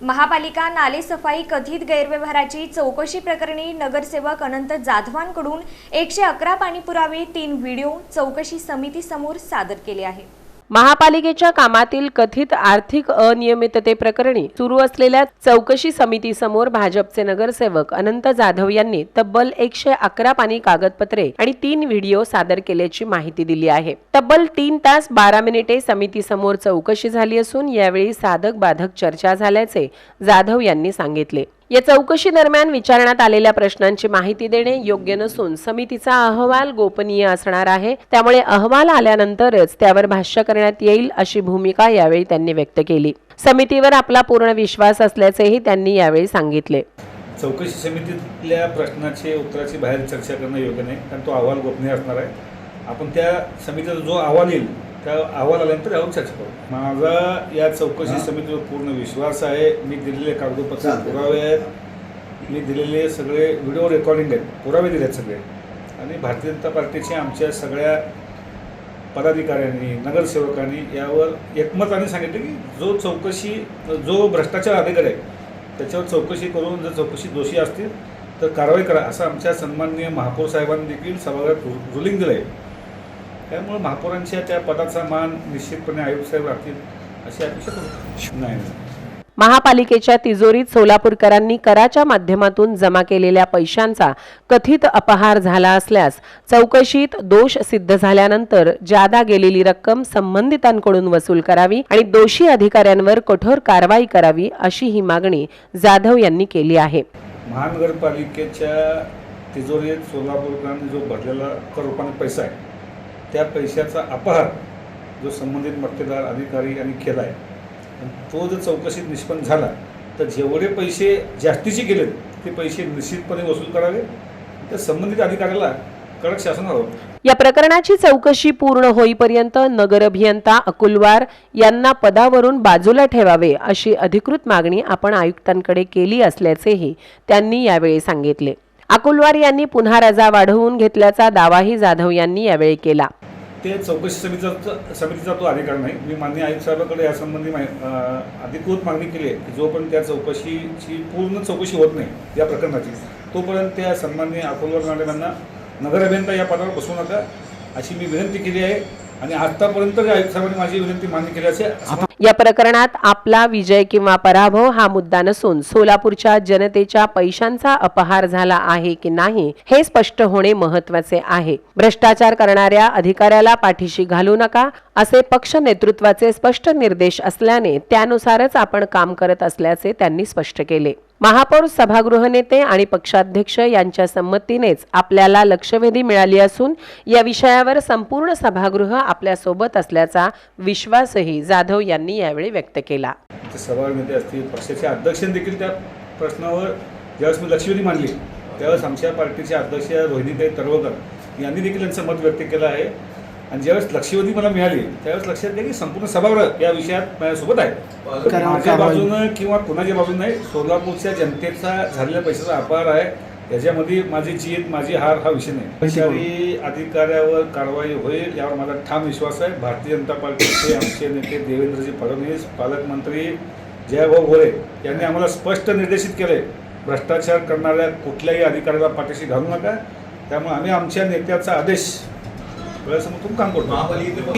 महापालिका नालेसफाई कथित गैरव्यवहाराची चौकशी प्रकरणी नगरसेवक अनंत जाधवांकडून 111 पाणीपुरावे 3 व्हिडिओ चौकशी समितीसमोर सादर केले आहे। महापालिकेच्या कामातील कथित आर्थिक अनियमिततेप्रकरणी सुरू असलेल्या चौकशी समितीसमोर भाजपचे नगरसेवक अनंत जाधव यांनी तब्बल 111 पाणी कागदपत्रे आणि 3 व्हिडिओ सादर केल्याची माहिती दिली आहे। तब्बल 3 तास 12 मिनिटे समितीसमोर चौकशी झाली असून यावेळी साधक बाधक चर्चा झाल्याचे जाधव यांनी सांगितले। या चौकशी दरम्यान विचारण्यात आलेल्या प्रश्नांची माहिती देणे योग्य नसून समितीचा अहवाल गोपनीय असणार आहे, त्यामुळे अहवाल आल्यानंतरच त्यावर भाष्य करण्यात येईल अशी भूमिका यावेळी त्यांनी व्यक्त केली। समितीवर आपला पूर्ण विश्वास असल्याचेही त्यांनी यावेळी सांगितले। चौकशी समितीतल्या प्रश्नाचे उत्तराची बाहेर चर्चा करणं योग्य नाही, कारण तो अहवाल गोपनीय असणार आहे। आपण त्या समितीचा जो अहवाल येईल त्या अहवाल आल्यानंतर यावर चर्चा करू। माझा या चौकशी समितीवर पूर्ण विश्वास आहे। मी दिलेले कागदपत्र पुरावे आहेत, मी दिलेले सगळे व्हिडिओ रेकॉर्डिंग आहेत, पुरावे दिले आहेत सगळे। आणि भारतीय जनता पार्टीच्या आमच्या सगळ्या पदाधिकाऱ्यांनी नगरसेवकांनी यावर एकमताने सांगितले की जो भ्रष्टाचार अधिकारी आहे त्याच्यावर चौकशी करून जर चौकशी दोषी असतील तर कारवाई करा, असं आमच्या सन्माननीय महापौर साहेबांनी देखील सभागृहात रुलिंग दिलं आहे। त्यामुळे महापौरांच्या त्या पदाचा मान निश्चितपणे आयुक्त साहेब राखतील अशी अपेक्षा करू नाही। महापालिकेच्या तिजोरीत सोलापूरकरांनी कराच्या माध्यमातून जमा केलेल्या पैशांचा कथित अपहार झाला असल्यास चौकशीत दोष सिद्ध झाल्यानंतर जादा गेलेली रक्कम संबंधितांकडून वसूल करावी आणि दोषी अधिकाऱ्यांवर कठोर कारवाई करावी अशी ही मागणी जाधव यांनी केली आहे। महानगरपालिकेच्या तिजोरीत सोलापूरकरांनी जो भरलेला कर रुपाने पैसा आहे त्या पैशाचा अपहार जो संबंधित मक्तेदार अधिकारी यांनी केला आहे, तो जर चौकशीत निष्पन्न झाला तर जेवढे पैसे जास्तीचे गेलेत ते पैसे निश्चितपणे वसूल करावे, त्या संबंधित अधिकाऱ्याला कडक शासन हवं। या प्रकरणाची चौकशी पूर्ण होईपर्यंत नगर अभियंता अकुलवार यांना पदावरून बाजूला ठेवावे अशी अधिकृत मागणी आपण आयुक्तांकडे केली असल्याचेही त्यांनी यावेळी सांगितले। अकुलवार यांनी पुन्हा रजा वाढवून घेतल्याचा दावाही जाधव यांनी यावेळी केला। ते चौकशी समितीचा तो अधिकार नाही। मी माननीय आयुक्त साहेबांकडे यासंबंधी अधिकृत मागणी केली आहे की जोपर्यंत त्या चौकशीची पूर्ण चौकशी होत नाही या प्रकरणाची, तोपर्यंत त्या सन्माननीय अकुलवार मॅडमांना नगर अभियंता या पदावर बसवू नका अशी मी विनंती केली आहे आणि आतापर्यंत आयुक्त साहेबांनी माझी विनंती मान्य केली असेल। या प्रकरणात आपला विजय किंवा पराभव हा मुद्दा नसून सोलापूरच्या जनतेच्या पैशांचा अपहार झाला आहे की नाही हे स्पष्ट होणे महत्त्वाचे आहे। भ्रष्टाचार करणाऱ्या अधिकाऱ्याला पाठीशी घालू नका असे पक्ष नेतृत्वाचे स्पष्ट निर्देश असल्याने त्यानुसारच आपण काम करत असल्याचे त्यांनी स्पष्ट केले। महापौर सभागृह नेते आणि पक्षाध्यक्ष यांच्या संमतीनेच आपल्याला लक्षवेधी मिळाली असून या विषयावर संपूर्ण सभागृह आपल्या सोबत असल्याचा विश्वासही जाधव यांनी यावेळी व्यक्त केला। सभागृह नेते असतील, पक्षाचे अध्यक्षांनी देखील त्या प्रश्नावर ज्यावेळेस मी लक्षवेधी मांडली त्यावेळेस आमच्या पार्टीचे अध्यक्ष रोहिणीताई तर्वकर यांनी देखील त्यांचं मत व्यक्त केलं आहे। आणि ज्यावेळेस लक्षवेधी मला मिळाली त्यावेळेस लक्षात घ्या की संपूर्ण सभागृह या विषयात माझ्यासोबत आहे। माझ्या बाजूनं किंवा कुणाच्या बाजूनं नाही, सोलापूरच्या जनतेचा झालेल्या पैशाचा अपहार आहे, याच्यामध्ये माझी जीत माझी हार हा विषय नाही। अधिकारी अधिकाऱ्यावर कारवाई होईल यावर माझा ठाम विश्वास आहे। भारतीय जनता पार्टीचे आमचे नेते देवेंद्रजी फडणवीस, पालकमंत्री जयभाऊ गोरे यांनी आम्हाला स्पष्ट निर्देशित केले भ्रष्टाचार करणाऱ्या कुठल्याही अधिकाऱ्याला पाठीशी घालू नका। त्यामुळे आम्ही आमच्या नेत्याचा आदेश डोळ्यासमोर काम करतो।